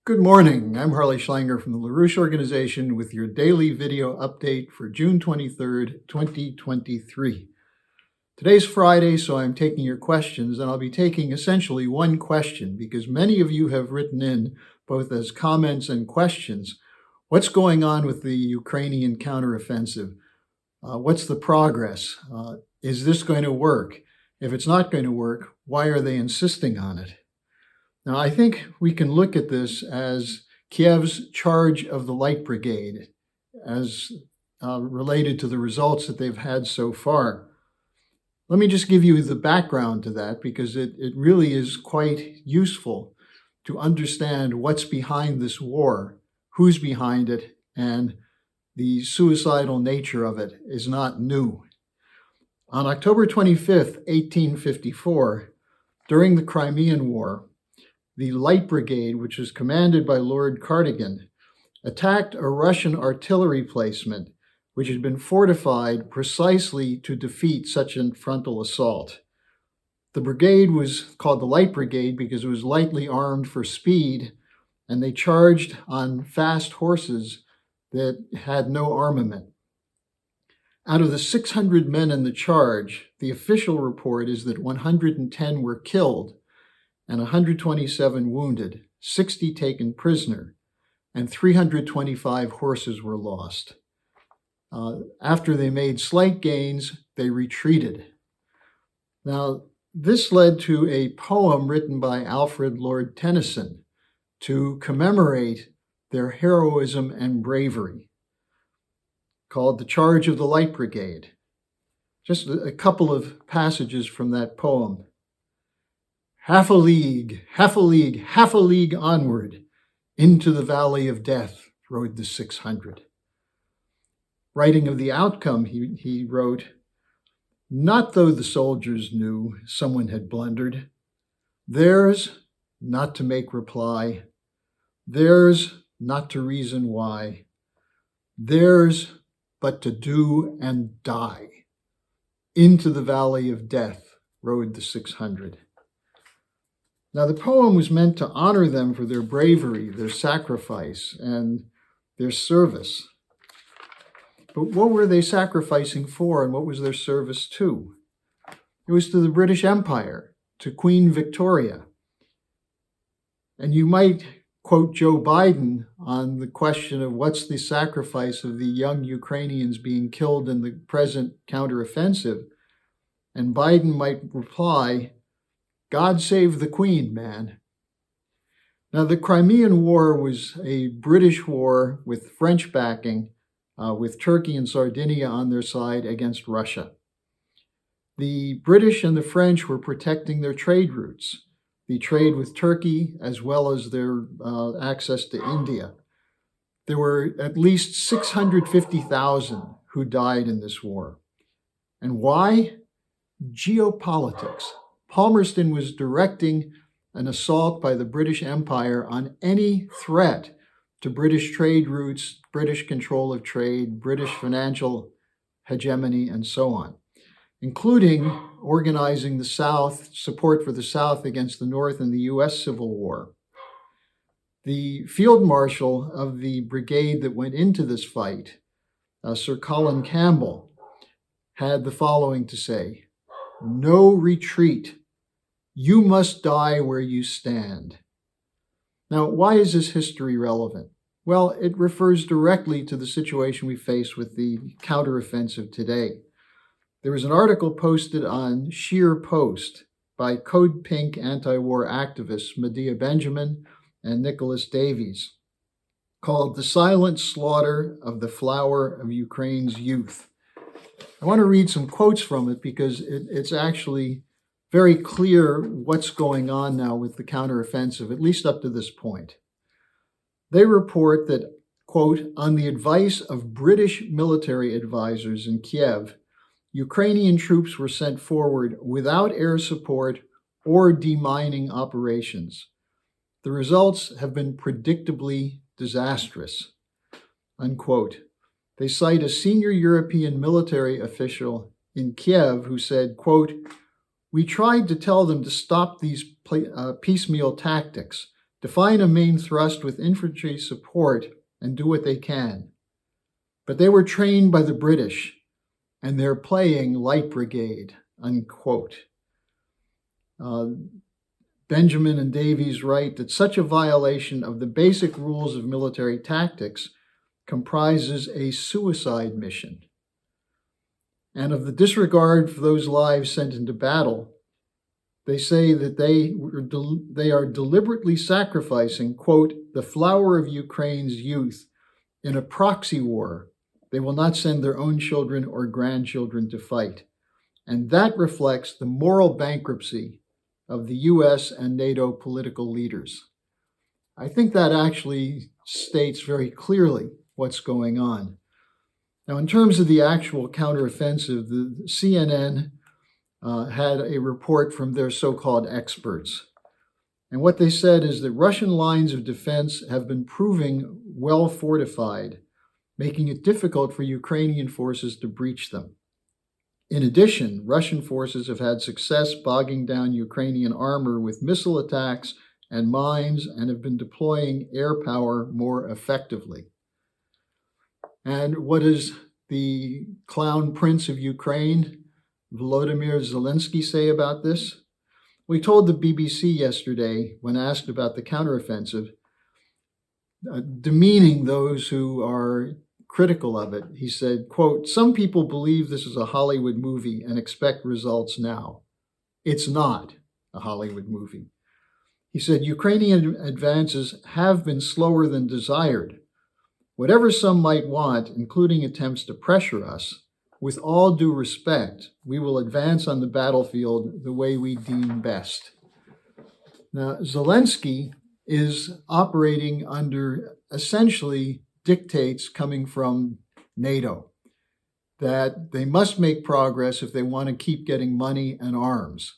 Good morning. I'm Harley Schlanger from the LaRouche Organization with your daily video update for June 23rd, 2023. Today's Friday, so I'm taking your questions, and I'll be taking essentially one question because many of you have written in, both as comments and questions, what's going on with the Ukrainian counteroffensive? What's the progress? Is this going to work? If it's not going to work, why are they insisting on it? Now, I think we can look at this as Kiev's charge of the Light Brigade as related to the results that they've had so far. Let me just give you the background to that because it really is quite useful to understand what's behind this war, who's behind it, and the suicidal nature of it is not new. On October 25th, 1854, during the Crimean War, the Light Brigade, which was commanded by Lord Cardigan, attacked a Russian artillery placement which had been fortified precisely to defeat such a frontal assault. The brigade was called the Light Brigade because it was lightly armed for speed, and they charged on fast horses that had no armament. Out of the 600 men in the charge, the official report is that 110 were killed, and 127 wounded, 60 taken prisoner, and 325 horses were lost. After they made slight gains, they retreated. Now, this led to a poem written by Alfred Lord Tennyson to commemorate their heroism and bravery, called The Charge of the Light Brigade. Just a couple of passages from that poem. Half a league, half a league, half a league onward, into the valley of death rode the 600. Writing of the outcome, he wrote, "Not though the soldiers knew someone had blundered, theirs not to make reply, theirs not to reason why, theirs but to do and die. Into the valley of death rode the 600. Now, the poem was meant to honor them for their bravery, their sacrifice, and their service. But what were they sacrificing for, and what was their service to? It was to the British Empire, to Queen Victoria. And you might quote Joe Biden on the question of what's the sacrifice of the young Ukrainians being killed in the present counteroffensive, and Biden might reply, "God save the Queen, man." Now, the Crimean War was a British war with French backing, with Turkey and Sardinia on their side against Russia. The British and the French were protecting their trade routes, the trade with Turkey as well as their access to India. There were at least 650,000 who died in this war. And why? Geopolitics. Palmerston was directing an assault by the British Empire on any threat to British trade routes, British control of trade, British financial hegemony, and so on, including organizing the South, support for the South against the North in the US Civil War. The field marshal of the brigade that went into this fight, Sir Colin Campbell, had the following to say: "No retreat. You must die where you stand." Now, why is this history relevant? Well, it refers directly to the situation we face with the counteroffensive today. There was an article posted on Sheer Post by Code Pink anti-war activists Medea Benjamin and Nicholas Davies called "The Silent Slaughter of the Flower of Ukraine's Youth." I want to read some quotes from it because it's actually very clear what's going on now with the counteroffensive, at least up to this point. They report that, quote, "On the advice of British military advisors in Kiev, Ukrainian troops were sent forward without air support or demining operations. The results have been predictably disastrous," unquote. They cite a senior European military official in Kiev who said, quote, "We tried to tell them to stop these piecemeal tactics, define a main thrust with infantry support, and do what they can. But they were trained by the British, and they're playing light brigade, unquote. Benjamin and Davies write that such a violation of the basic rules of military tactics comprises a suicide mission. And of the disregard for those lives sent into battle, they say that they are deliberately sacrificing, quote, the flower of Ukraine's youth in a proxy war. They will not send their own children or grandchildren to fight. And that reflects the moral bankruptcy of the US and NATO political leaders. I think that actually states very clearly what's going on. Now, in terms of the actual counteroffensive, the CNN had a report from their so-called experts. And what they said is that Russian lines of defense have been proving well fortified, making it difficult for Ukrainian forces to breach them. In addition, Russian forces have had success bogging down Ukrainian armor with missile attacks and mines and have been deploying air power more effectively. And what does the clown prince of Ukraine, Volodymyr Zelensky, say about this? We told the BBC yesterday, when asked about the counteroffensive, demeaning those who are critical of it, he said, quote, some people believe this is a Hollywood movie and expect results now. It's not a Hollywood movie. He said, Ukrainian advances have been slower than desired. Whatever some might want, including attempts to pressure us, with all due respect, we will advance on the battlefield the way we deem best. Now, Zelensky is operating under essentially dictates coming from NATO, that they must make progress if they want to keep getting money and arms.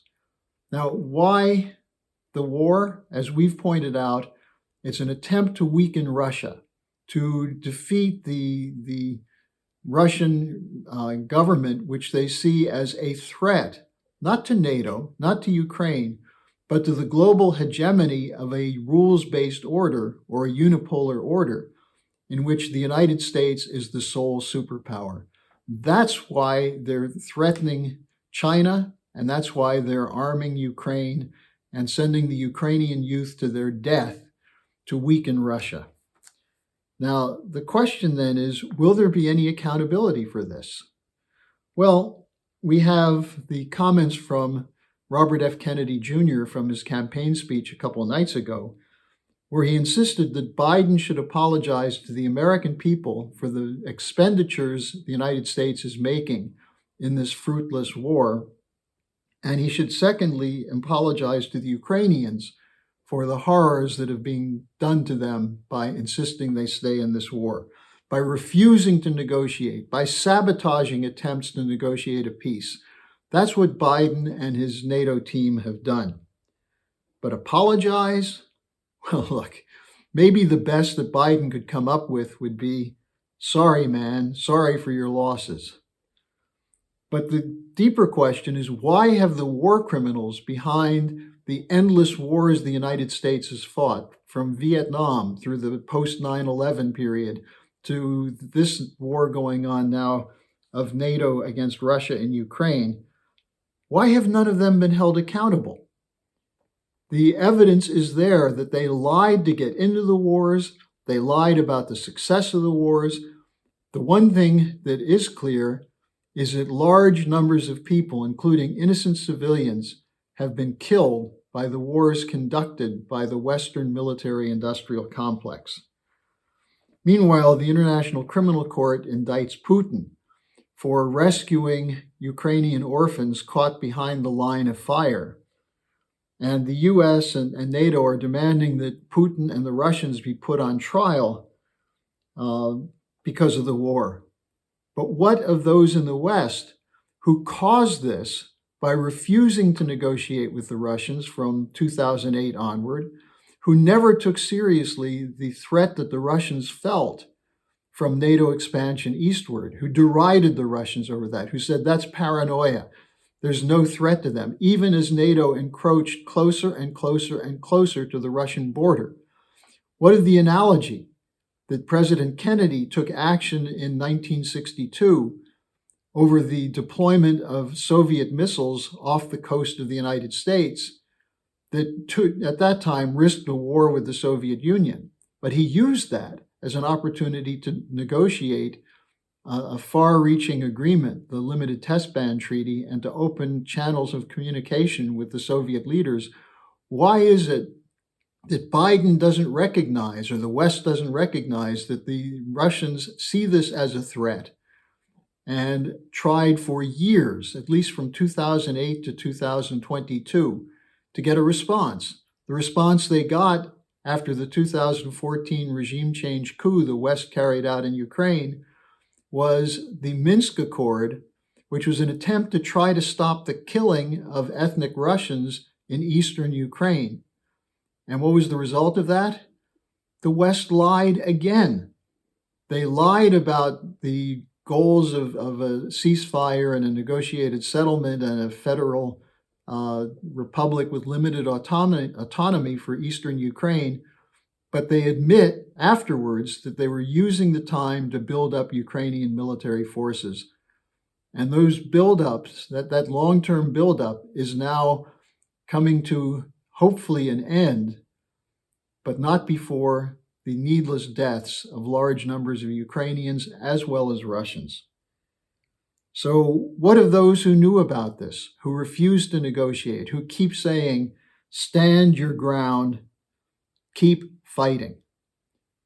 Now, why the war? As we've pointed out, it's an attempt to weaken Russia, to defeat the Russian government, which they see as a threat, not to NATO, not to Ukraine, but to the global hegemony of a rules-based order or a unipolar order in which the United States is the sole superpower. That's why they're threatening China, and that's why they're arming Ukraine and sending the Ukrainian youth to their death to weaken Russia. Now, the question then is, will there be any accountability for this? Well, we have the comments from Robert F. Kennedy Jr. from his campaign speech a couple of nights ago, where he insisted that Biden should apologize to the American people for the expenditures the United States is making in this fruitless war. And he should secondly apologize to the Ukrainians for the horrors that have been done to them by insisting they stay in this war, by refusing to negotiate, by sabotaging attempts to negotiate a peace. That's what Biden and his NATO team have done. But apologize? Well, look, maybe the best that Biden could come up with would be, sorry, man, sorry for your losses. But the deeper question is, why have the war criminals behind the endless wars the United States has fought, from Vietnam through the post-9/11 period to this war going on now of NATO against Russia and Ukraine, why have none of them been held accountable? The evidence is there that they lied to get into the wars. They lied about the success of the wars. The one thing that is clear is that large numbers of people, including innocent civilians, have been killed by the wars conducted by the Western military-industrial complex. Meanwhile, the International Criminal Court indicts Putin for rescuing Ukrainian orphans caught behind the line of fire. And the US and NATO are demanding that Putin and the Russians be put on trial because of the war. But what of those in the West who caused this by refusing to negotiate with the Russians from 2008 onward, who never took seriously the threat that the Russians felt from NATO expansion eastward, who derided the Russians over that, who said that's paranoia. there's no threat to them, even as NATO encroached closer and closer and closer to the Russian border. What of the analogy that President Kennedy took action in 1962 over the deployment of Soviet missiles off the coast of the United States that at that time risked a war with the Soviet Union? But he used that as an opportunity to negotiate a far-reaching agreement, the Limited Test Ban Treaty, and to open channels of communication with the Soviet leaders. Why is it that Biden doesn't recognize, or the West doesn't recognize, that the Russians see this as a threat and tried for years, at least from 2008 to 2022, to get a response? The response they got after the 2014 regime change coup the West carried out in Ukraine was the Minsk Accord, which was an attempt to try to stop the killing of ethnic Russians in eastern Ukraine. And what was the result of that? The West lied again. They lied about the goals of a ceasefire and a negotiated settlement and a federal republic with limited autonomy for eastern Ukraine. But they admit afterwards that they were using the time to build up Ukrainian military forces. And those buildups, that long-term buildup, is now coming to hopefully an end, but not before the needless deaths of large numbers of Ukrainians as well as Russians. So what of those who knew about this, who refused to negotiate, who keep saying, stand your ground, keep fighting?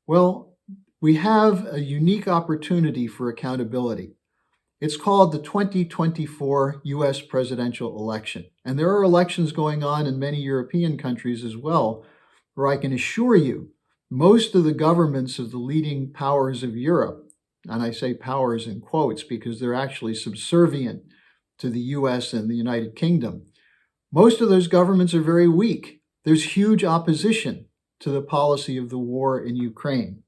Well, we have a unique opportunity for accountability. It's called the 2024 US presidential election. And there are elections going on in many European countries as well, where I can assure you, most of the governments of the leading powers of Europe, and I say powers in quotes because they're actually subservient to the US and the United Kingdom, most of those governments are very weak. There's huge opposition to the policy of the war in Ukraine.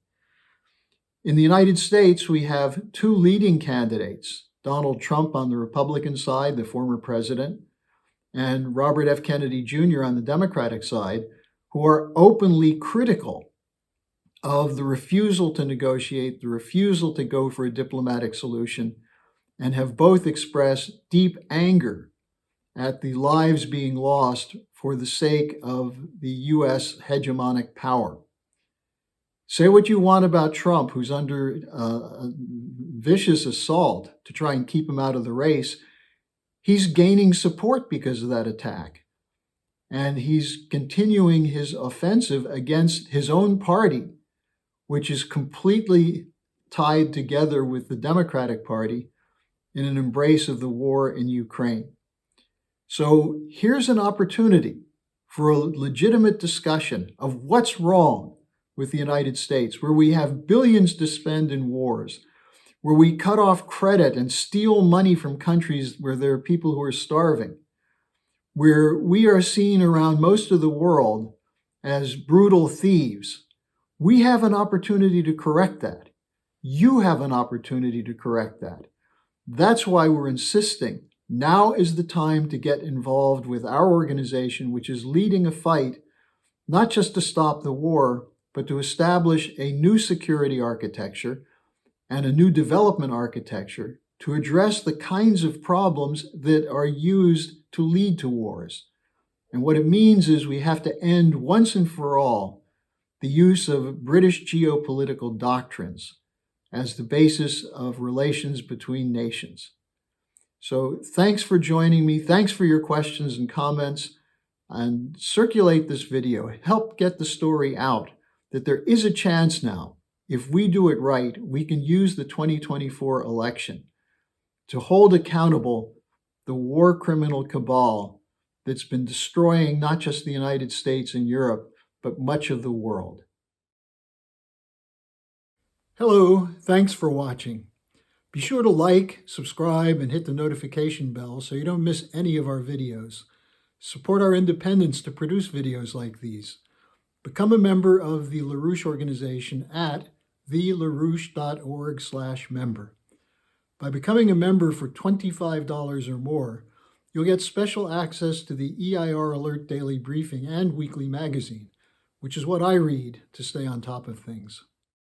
In the United States, we have two leading candidates, Donald Trump on the Republican side, the former president, and Robert F. Kennedy Jr. on the Democratic side, who are openly critical of the refusal to negotiate, the refusal to go for a diplomatic solution, and have both expressed deep anger at the lives being lost for the sake of the U.S. hegemonic power. Say what you want about Trump, who's under a vicious assault to try and keep him out of the race. He's gaining support because of that attack. And he's continuing his offensive against his own party, which is completely tied together with the Democratic Party in an embrace of the war in Ukraine. So here's an opportunity for a legitimate discussion of what's wrong with the United States, where we have billions to spend in wars, where we cut off credit and steal money from countries where there are people who are starving, where we are seen around most of the world as brutal thieves. We have an opportunity to correct that. You have an opportunity to correct that. That's why we're insisting now is the time to get involved with our organization, which is leading a fight, not just to stop the war, but to establish a new security architecture and a new development architecture to address the kinds of problems that are used to lead to wars. And what it means is we have to end once and for all the use of British geopolitical doctrines as the basis of relations between nations. So thanks for joining me. Thanks for your questions and comments. And circulate this video. Help get the story out that there is a chance now, if we do it right, we can use the 2024 election to hold accountable the war criminal cabal that's been destroying not just the United States and Europe, but much of the world. Hello, thanks for watching. Be sure to like, subscribe, and hit the notification bell so you don't miss any of our videos. Support our independence to produce videos like these. Become a member of the LaRouche organization at thelarouche.org/member. By becoming a member for $25 or more, You'll get special access to the EIR Alert Daily Briefing and weekly magazine, which is what I read to stay on top of things.